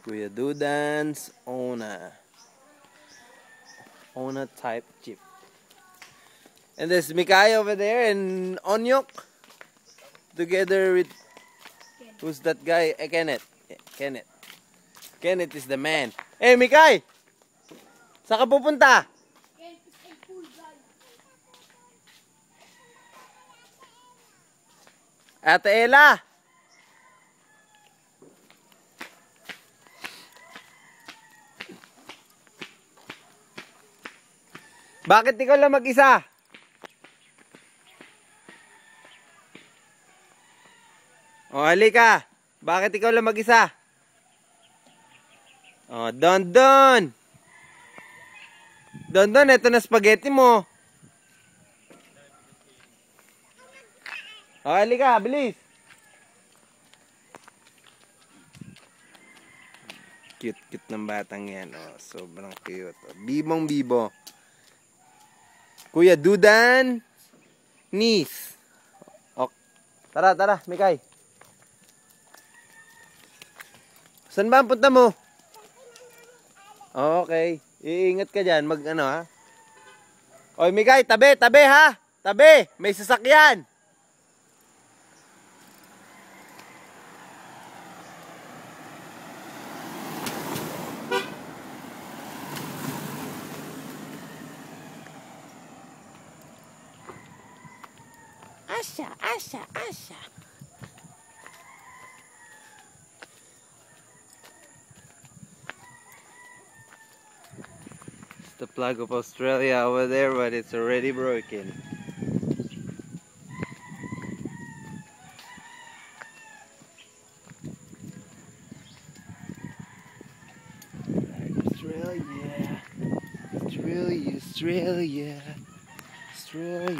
Kuya Dudan's Ona type Jeep. And there's Mikay over there and Onyok together with who's that guy? Kenneth. Kenneth is the man. Hey Mikay! Saan ka pupunta? Ate Ella! Bakit ikaw lang mag-isa? O, halika. Bakit ikaw lang mag-isa? O, Don. Don, eto na spaghetti mo. O, halika, bilis. Cute ng batang yan. O, sobrang cute. O, bibong-bibo. Kuya Dudan niece. O, tara, Mikay. Saan ba ang punta mo? Okay. Iingat ka dyan. Mag-ano ha? Oy, Mikay, tabi ha? Tabi! May sasakyan! Asya. It's the flag of Australia over there, but it's already broken.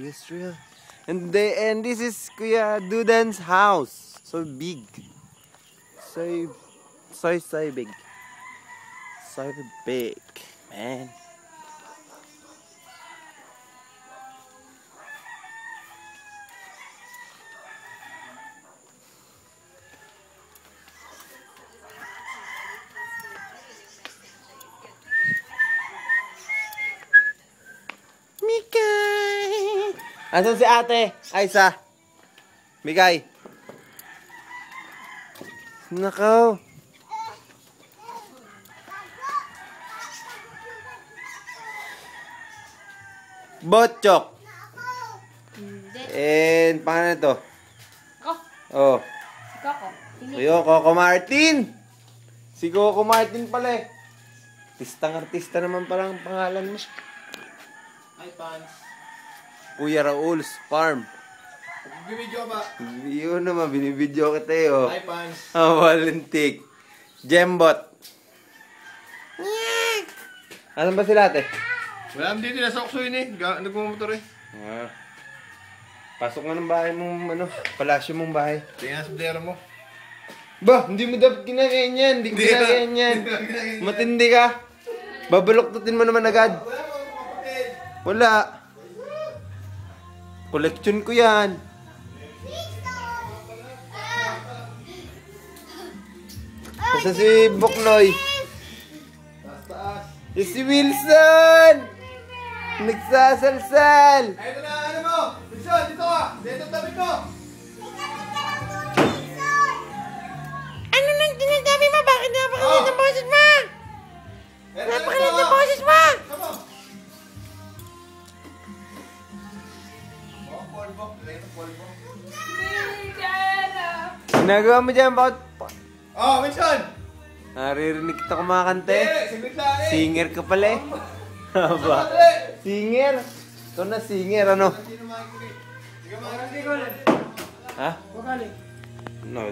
Australia. And this is Kuya Dudan's house. So big. So big. So big, man. Asan si ate? Aisa. Mikay. Nakaw. Botchok. And paano to? Oh. Si Coco Martin. Si Coco Martin pala eh. Artista naman palang pangalan mo. Hi, Pans. Kuya Raul's Farm. Binibidyo ba? Yun naman, binibidyo kita eh, oh. Hi, Pans. Walentik. Jembot. Asan ba sila, ate? Wala dito, nasa Okso yun eh. Nagmumotor eh. Pasok nga ng bahay mong, palasyo mong bahay. Tingnan sa bidero mo. Ba, hindi mo dapat ginagayan yan. Hindi ko ginagayan yan. Matindi ka. Babaloktutin mo naman agad. Wala. Collection ko yan. Kasi si Buknoy. Si Wilson! Nagsasalsal! Ito na, ano mo? Wilson, dito ka! Dito tabi mo! Ano nang dinadabi mo? Bakit napakalit ang boses mo? Napakalit ang boses mo! Ginagawa mo dyan, bakit? Oh, Wilson! Naririnig kita kumakante. Saglit lang eh! Singer ka pala eh. Haba. Singer? Ito na singer, ano? Hindi ka makikinig. Ha? No,